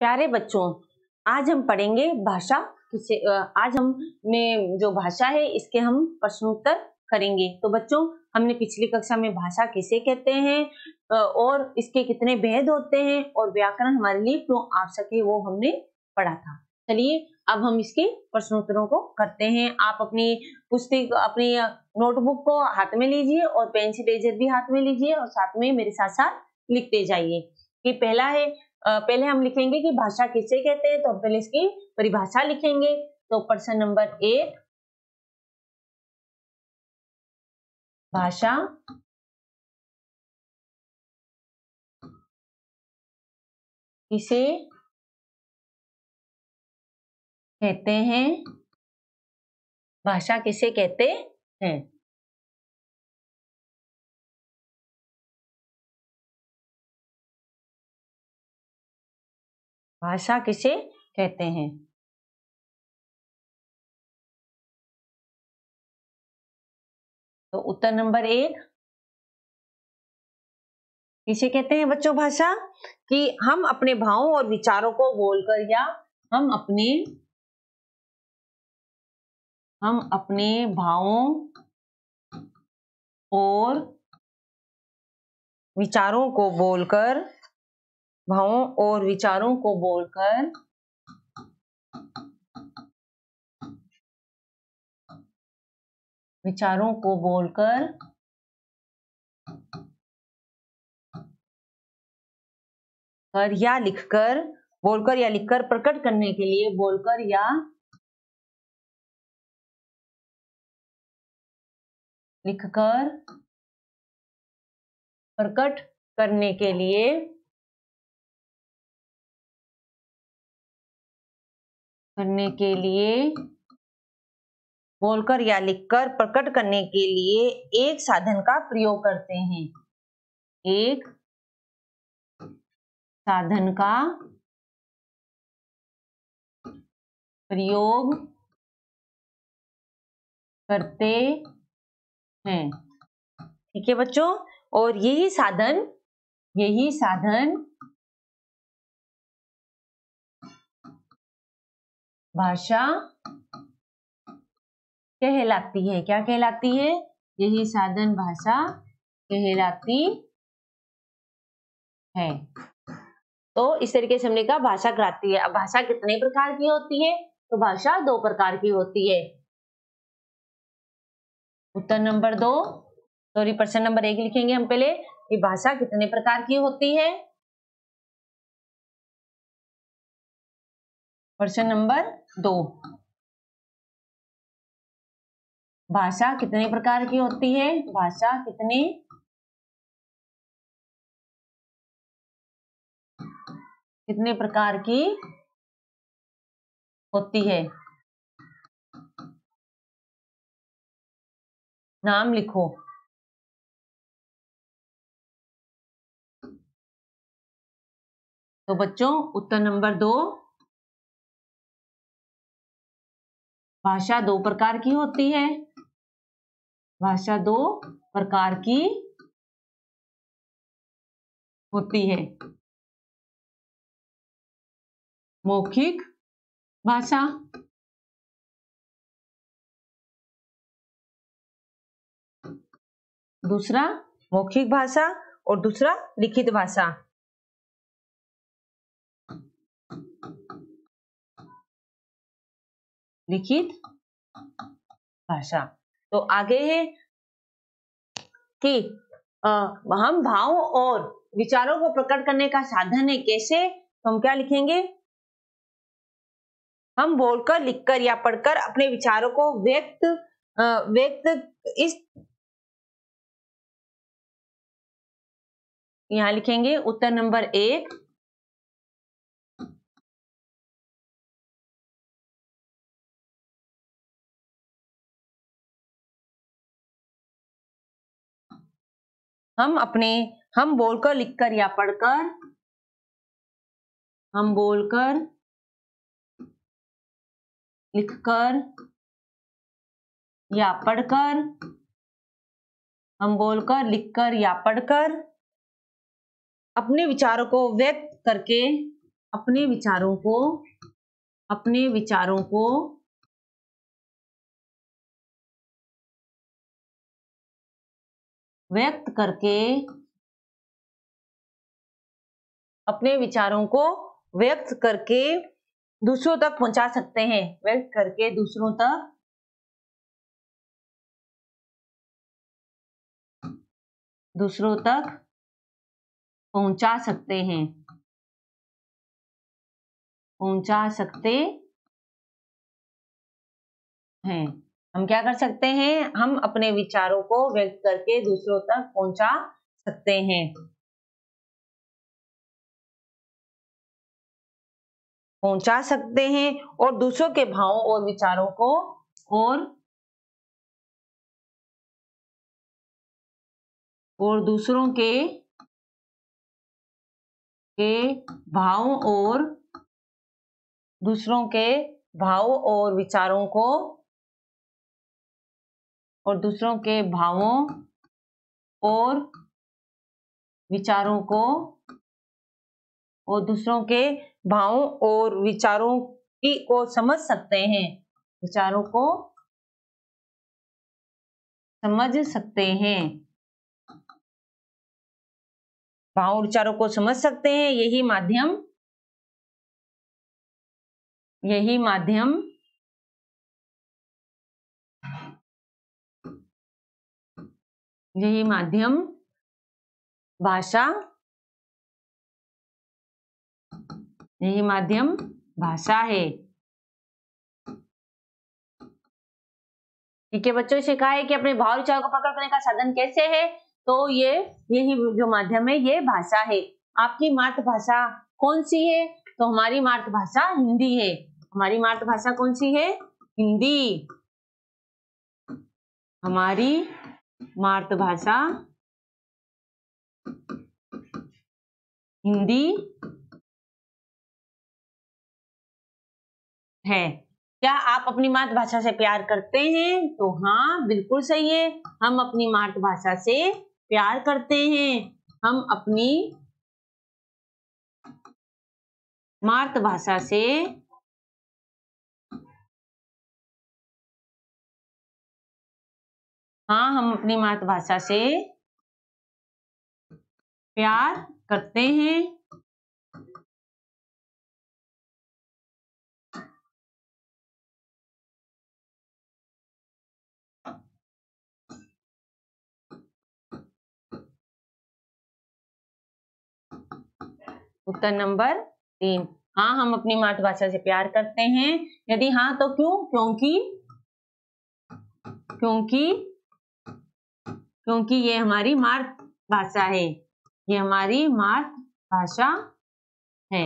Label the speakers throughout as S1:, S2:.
S1: प्यारे बच्चों, आज हम पढ़ेंगे भाषा किसे। आज में जो भाषा है इसके हम प्रश्नोत्तर करेंगे। तो बच्चों, हमने पिछली कक्षा में भाषा किसे कहते हैं और इसके कितने भेद होते हैं और व्याकरण हमारे लिए क्यों आवश्यक है वो हमने पढ़ा था। चलिए अब हम इसके प्रश्नोत्तरों को करते हैं। आप अपनी पुस्तक, अपनी नोटबुक को हाथ में लीजिए और पेन से इरेजर भी हाथ में लीजिए और साथ में मेरे साथ साथ लिखते जाइए। कि पहला है, पहले हम लिखेंगे कि भाषा किसे कहते हैं, तो हम पहले इसकी परिभाषा लिखेंगे। तो प्रश्न नंबर 1, भाषा किसे कहते हैं? भाषा किसे कहते हैं? भाषा किसे कहते हैं? तो उत्तर नंबर 1 किसे कहते हैं बच्चों? भाषा कि हम अपने भावों और विचारों को बोलकर या हम अपने भावों और विचारों को बोलकर या लिखकर प्रकट करने के लिए प्रकट करने के लिए बोलकर या लिखकर प्रकट करने के लिए एक साधन का प्रयोग करते हैं। एक साधन का प्रयोग करते हैं। ठीक है बच्चों, और यही साधन भाषा कहलाती है। क्या कहलाती है? यही साधन भाषा कहलाती है। तो इस तरीके से हमने कहा भाषा कहलाती है। अब भाषा कितने प्रकार की होती है? तो भाषा 2 प्रकार की होती है। उत्तर नंबर 2, सॉरी प्रश्न नंबर 1 लिखेंगे हम पहले कि भाषा कितने प्रकार की होती है। प्रश्न नंबर 2, भाषा कितने प्रकार की होती है? भाषा कितने प्रकार की होती है? नाम लिखो। तो बच्चों, उत्तर नंबर 2, भाषा 2 प्रकार की होती है। भाषा 2 प्रकार की होती है। मौखिक भाषा, दूसरा मौखिक भाषा और दूसरा लिखित भाषा। लिखित भाषा। तो आगे है कि हम भावों और विचारों को प्रकट करने का साधन है। कैसे? तो हम क्या लिखेंगे? हम बोलकर, लिखकर या पढ़कर अपने विचारों को यहां लिखेंगे उत्तर नंबर 1, हम बोलकर, लिखकर या पढ़कर, हम बोलकर, लिखकर या पढ़कर, हम बोलकर, लिखकर या पढ़कर अपने विचारों को व्यक्त करके अपने विचारों को व्यक्त करके दूसरों तक पहुंचा सकते हैं। व्यक्त करके दूसरों तक पहुंचा सकते हैं। हम क्या कर सकते हैं? हम अपने विचारों को व्यक्त करके दूसरों तक पहुंचा सकते हैं। और दूसरों के भावों और विचारों को और दूसरों के भावों और विचारों को समझ सकते हैं। भाव विचारों को समझ सकते हैं। यही माध्यम भाषा है। ठीक है बच्चों, सिखा है कि अपने भाव विचारों को प्रकट करने का साधन कैसे है। तो यही जो माध्यम है ये भाषा है। आपकी मातृभाषा कौन सी है? तो हमारी मातृभाषा हिंदी है। हमारी मातृभाषा कौन सी है? हिंदी। हमारी मातृभाषा हिंदी है। क्या आप अपनी मातृभाषा से प्यार करते हैं? तो हाँ, बिल्कुल सही है। हम अपनी मातृभाषा से प्यार करते हैं। हम अपनी मातृभाषा से प्यार करते हैं। उत्तर नंबर 3। हाँ, हम अपनी मातृभाषा से प्यार करते हैं। यदि हाँ तो क्यों? क्योंकि ये हमारी मातृभाषा है। ये हमारी मातृभाषा है।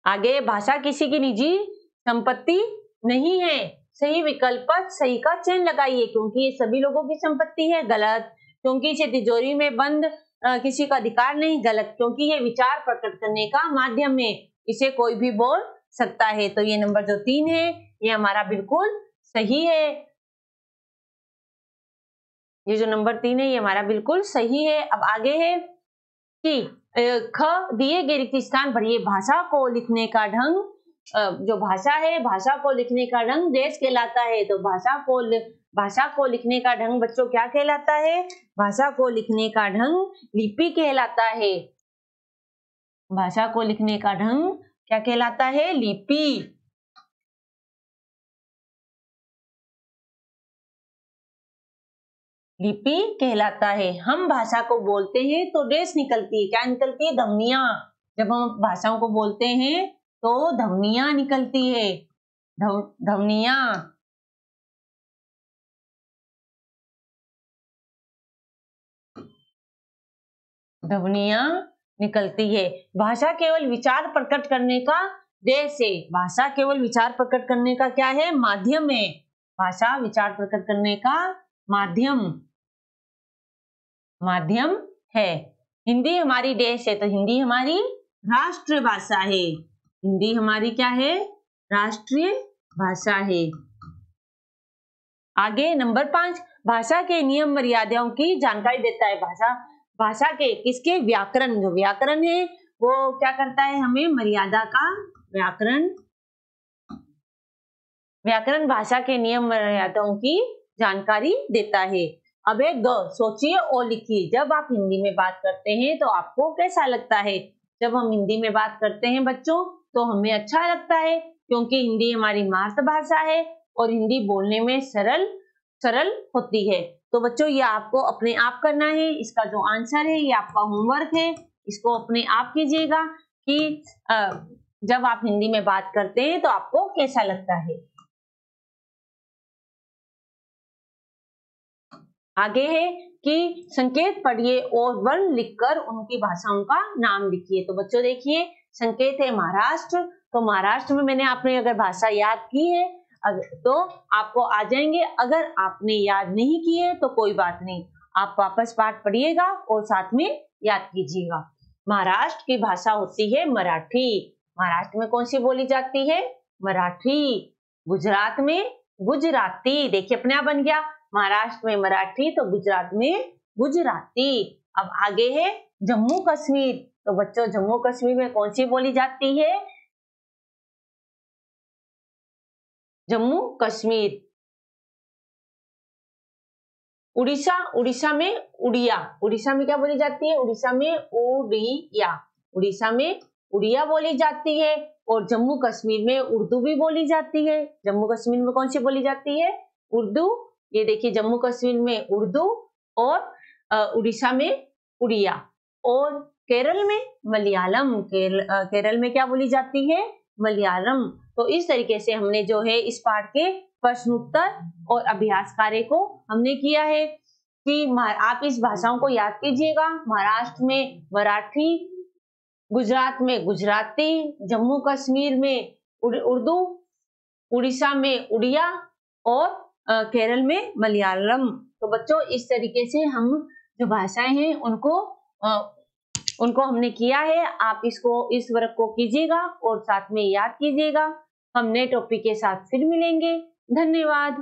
S1: आगे, भाषा किसी की निजी संपत्ति नहीं है। सही विकल्प पर सही का चिन्ह लगाइए। क्योंकि ये सभी लोगों की संपत्ति है। गलत। क्योंकि इसे तिजोरी में बंद किसी का अधिकार नहीं। गलत। क्योंकि ये विचार प्रकट करने का माध्यम है। इसे कोई भी बोल सकता है। तो ये नंबर जो 3 है ये हमारा बिल्कुल सही है। ये जो नंबर 3 है ये हमारा बिल्कुल सही है। अब आगे है कि ख दिए गए रिक्त स्थान भरिए। भाषा को लिखने का ढंग, जो भाषा है, भाषा को लिखने का ढंग देश कहलाता है। तो भाषा को लिखने का ढंग बच्चों क्या कहलाता है? भाषा को लिखने का ढंग लिपि कहलाता है। भाषा को लिखने का ढंग क्या कहलाता है? लिपि। लिपि कहलाता है। हम भाषा को बोलते हैं तो डैश निकलती है। क्या निकलती है? ध्वनियां। जब हम भाषाओं को बोलते हैं तो ध्वनियां निकलती है। ध्वनियां निकलती है। भाषा केवल विचार प्रकट करने का देश है। भाषा केवल विचार प्रकट करने का क्या है? माध्यम है। भाषा विचार प्रकट करने का माध्यम है। हिंदी हमारी देश है। तो हिंदी हमारी राष्ट्रीय भाषा है। हिंदी हमारी क्या है? राष्ट्रीय भाषा है। आगे नंबर 5, भाषा के नियम मर्यादाओं की जानकारी देता है। भाषा के किसके, व्याकरण, जो व्याकरण है वो क्या करता है, हमें मर्यादा का, व्याकरण भाषा के नियम मर्यादाओं की जानकारी देता है। अब है ग, सोचिए और लिखिए। जब आप हिंदी में बात करते हैं तो आपको कैसा लगता है? जब हम हिंदी में बात करते हैं बच्चों तो हमें अच्छा लगता है, क्योंकि हिंदी हमारी मातृभाषा है और हिंदी बोलने में सरल होती है। तो बच्चों ये आपको अपने आप करना है। इसका जो आंसर है ये आपका होमवर्क है, इसको अपने आप कीजिएगा कि जब आप हिंदी में बात करते हैं तो आपको कैसा लगता है। आगे है कि संकेत पढ़िए और वर्ण लिखकर उनकी भाषाओं का नाम लिखिए। तो बच्चों देखिए, संकेत है महाराष्ट्र, तो महाराष्ट्र में मैंने आपने अगर भाषा याद की है तो आपको आ जाएंगे। अगर आपने याद नहीं की है तो कोई बात नहीं, आप वापस पाठ पढ़िएगा और साथ में याद कीजिएगा। महाराष्ट्र की भाषा होती है मराठी। महाराष्ट्र में कौन सी बोली जाती है? मराठी। गुजरात में गुजराती। देखिए अपने आप बन गया, महाराष्ट्र में मराठी तो गुजरात में गुजराती। अब आगे है जम्मू कश्मीर। तो बच्चों जम्मू कश्मीर में कौन सी बोली जाती है? जम्मू कश्मीर। उड़ीसा, उड़ीसा में उड़िया। उड़ीसा में क्या बोली जाती है? उड़ीसा में उड़िया। उड़ीसा में उड़िया बोली जाती है। और जम्मू कश्मीर में उर्दू भी बोली जाती है। जम्मू कश्मीर में कौन सी बोली जाती है? उर्दू। ये देखिए जम्मू कश्मीर में उर्दू और उड़ीसा में उड़िया। और केरल में मलयालम। केरल में क्या बोली जाती है? मलयालम। तो इस तरीके से हमने जो है इस पाठ के प्रश्नोत्तर और अभ्यास कार्य को हमने किया है कि आप इस भाषाओं को याद कीजिएगा। महाराष्ट्र में मराठी, गुजरात में गुजराती, जम्मू कश्मीर में उर्दू, उड़ीसा में उड़िया और केरल में मलयालम। तो बच्चों इस तरीके से हम जो भाषाएं हैं उनको हमने किया है। आप इस वर्क को कीजिएगा और साथ में याद कीजिएगा। हम नए टॉपिक के साथ फिर मिलेंगे। धन्यवाद।